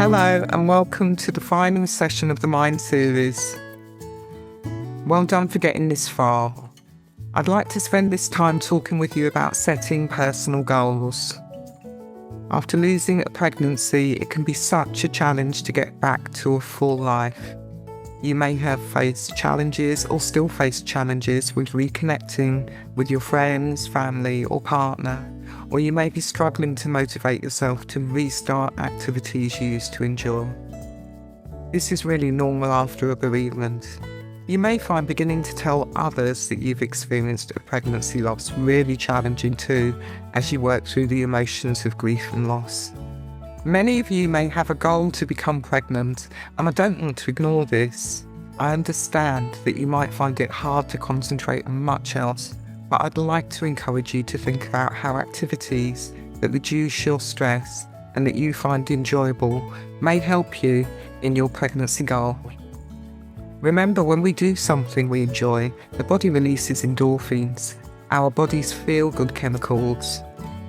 Hello and welcome to the final session of the Mind series. Well done for getting this far. I'd like to spend this time talking with you about setting personal goals. After losing a pregnancy, it can be such a challenge to get back to a full life. You may have faced challenges or still face challenges with reconnecting with your friends, family or partner, or you may be struggling to motivate yourself to restart activities you used to enjoy. This is really normal after a bereavement. You may find beginning to tell others that you've experienced a pregnancy loss really challenging too, as you work through the emotions of grief and loss. Many of you may have a goal to become pregnant, and I don't want to ignore this. I understand that you might find it hard to concentrate on much else, but I'd like to encourage you to think about how activities that reduce your stress and that you find enjoyable may help you in your pregnancy goal. Remember, when we do something we enjoy, the body releases endorphins, our body's feel-good chemicals.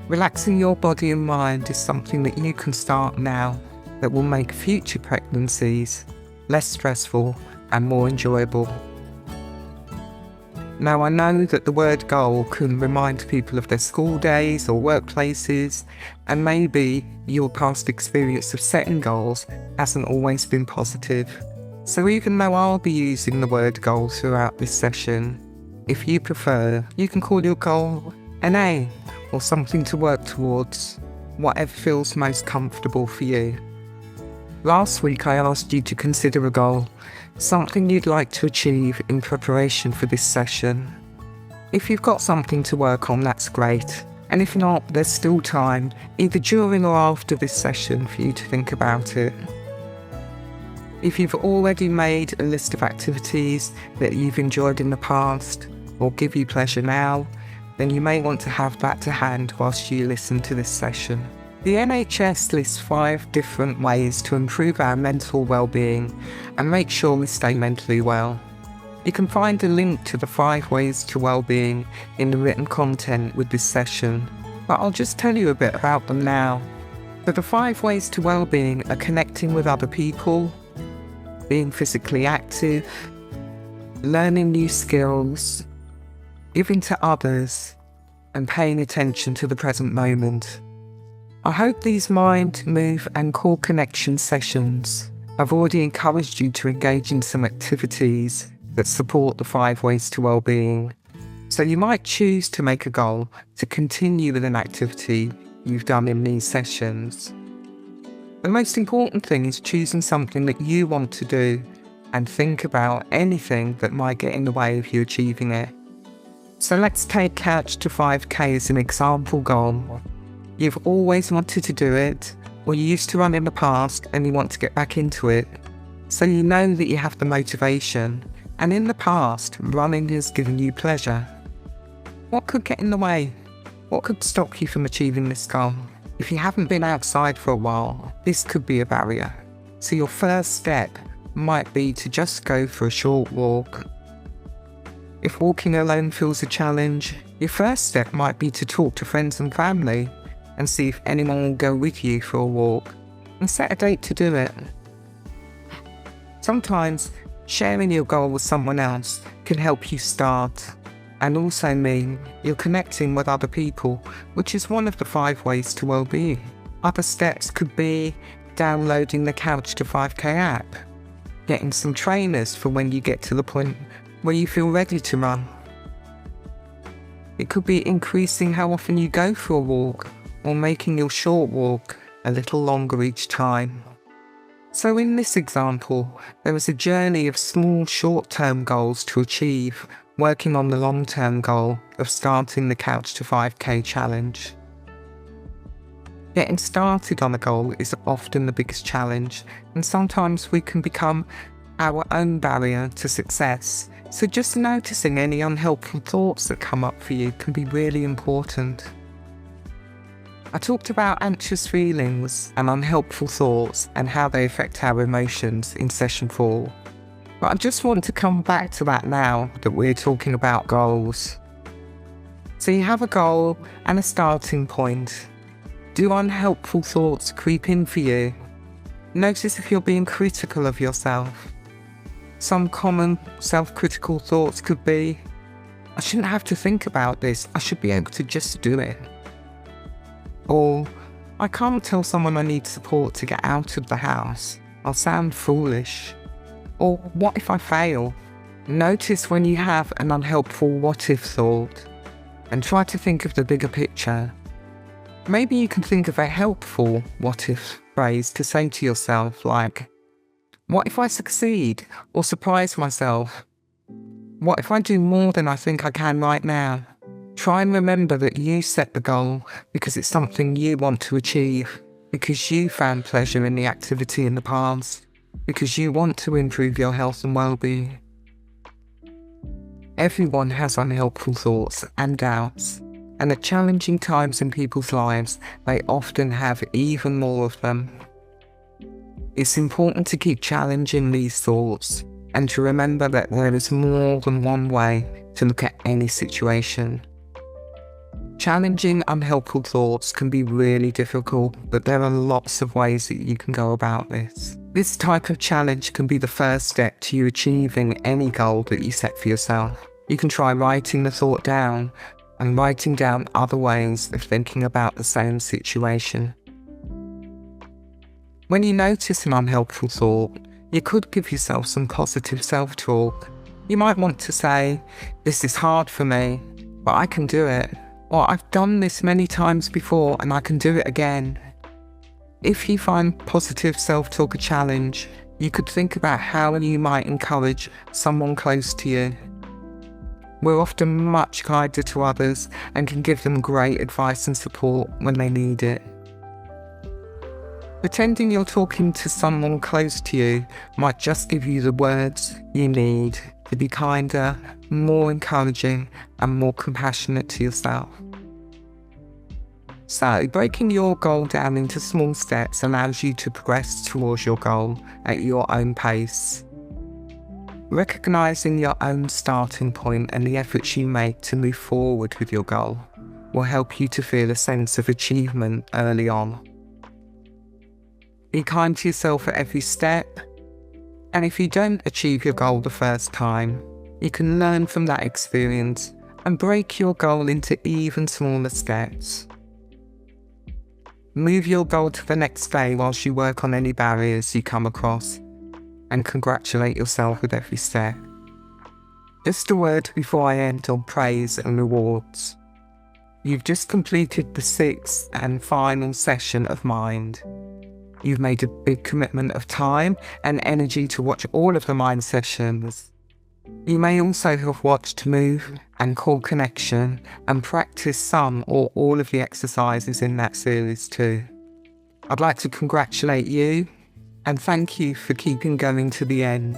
Relaxing your body and mind is something that you can start now that will make future pregnancies less stressful and more enjoyable. Now, I know that the word goal can remind people of their school days or workplaces, and maybe your past experience of setting goals hasn't always been positive. So even though I'll be using the word goal throughout this session, if you prefer, you can call your goal an aim or something to work towards, whatever feels most comfortable for you. Last week I asked you to consider a goal, something you'd like to achieve in preparation for this session. If you've got something to work on, that's great. And if not, there's still time, either during or after this session, for you to think about it. If you've already made a list of activities that you've enjoyed in the past or give you pleasure now, then you may want to have that to hand whilst you listen to this session. The NHS lists 5 different ways to improve our mental well-being and make sure we stay mentally well. You can find a link to the 5 ways to well-being in the written content with this session, but I'll just tell you a bit about them now. So the 5 ways to well-being are connecting with other people, being physically active, learning new skills, giving to others, and paying attention to the present moment. I hope these mind, move and core connection sessions have already encouraged you to engage in some activities that support the 5 ways to well-being. So you might choose to make a goal to continue with an activity you've done in these sessions. The most important thing is choosing something that you want to do and think about anything that might get in the way of you achieving it. So let's take Couch to 5K as an example goal. You've always wanted to do it, or you used to run in the past and you want to get back into it. So you know that you have the motivation, and in the past, running has given you pleasure. What could get in the way? What could stop you from achieving this goal? If you haven't been outside for a while, this could be a barrier. So your first step might be to just go for a short walk. If walking alone feels a challenge, your first step might be to talk to friends and family and see if anyone will go with you for a walk, and set a date to do it. Sometimes sharing your goal with someone else can help you start, and also mean you're connecting with other people, which is one of the 5 ways to well-being. Other steps could be downloading the Couch to 5K app, getting some trainers for when you get to the point where you feel ready to run. It could be increasing how often you go for a walk, or making your short walk a little longer each time. So in this example, there is a journey of small short-term goals to achieve, working on the long-term goal of starting the Couch to 5K challenge. Getting started on a goal is often the biggest challenge, and sometimes we can become our own barrier to success. So just noticing any unhelpful thoughts that come up for you can be really important. I talked about anxious feelings and unhelpful thoughts and how they affect our emotions in session 4. But I just want to come back to that now that we're talking about goals. So you have a goal and a starting point. Do unhelpful thoughts creep in for you? Notice if you're being critical of yourself. Some common self-critical thoughts could be, I shouldn't have to think about this, I should be able to just do it. Or, I can't tell someone I need support to get out of the house, I'll sound foolish. Or, what if I fail? Notice when you have an unhelpful what-if thought, and try to think of the bigger picture. Maybe you can think of a helpful what-if phrase to say to yourself, like, what if I succeed or surprise myself? What if I do more than I think I can right now? Try and remember that you set the goal because it's something you want to achieve, because you found pleasure in the activity in the past, because you want to improve your health and well-being. Everyone has unhelpful thoughts and doubts, and at challenging times in people's lives, they often have even more of them. It's important to keep challenging these thoughts and to remember that there is more than one way to look at any situation. Challenging unhelpful thoughts can be really difficult, but there are lots of ways that you can go about this. This type of challenge can be the first step to you achieving any goal that you set for yourself. You can try writing the thought down and writing down other ways of thinking about the same situation. When you notice an unhelpful thought, you could give yourself some positive self-talk. You might want to say, this is hard for me, but I can do it. Or I've done this many times before and I can do it again. If you find positive self-talk a challenge, you could think about how you might encourage someone close to you. We're often much kinder to others and can give them great advice and support when they need it. Pretending you're talking to someone close to you might just give you the words you need to be kinder, more encouraging, and more compassionate to yourself. So, breaking your goal down into small steps allows you to progress towards your goal at your own pace. Recognising your own starting point and the efforts you make to move forward with your goal will help you to feel a sense of achievement early on. Be kind to yourself at every step, and if you don't achieve your goal the first time, you can learn from that experience and break your goal into even smaller steps. Move your goal to the next day whilst you work on any barriers you come across, and congratulate yourself with every step. Just a word before I end on praise and rewards. You've just completed the 6th and final session of Mind. You've made a big commitment of time and energy to watch all of the Mind sessions. You may also have watched Move and Core Connection and practice some or all of the exercises in that series too. I'd like to congratulate you and thank you for keeping going to the end,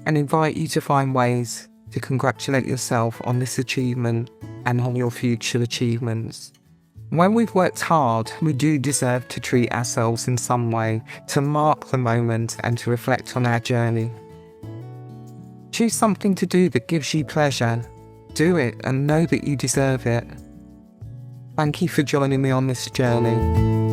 and invite you to find ways to congratulate yourself on this achievement and on your future achievements. When we've worked hard, we do deserve to treat ourselves in some way, to mark the moment and to reflect on our journey. Choose something to do that gives you pleasure. Do it and know that you deserve it. Thank you for joining me on this journey.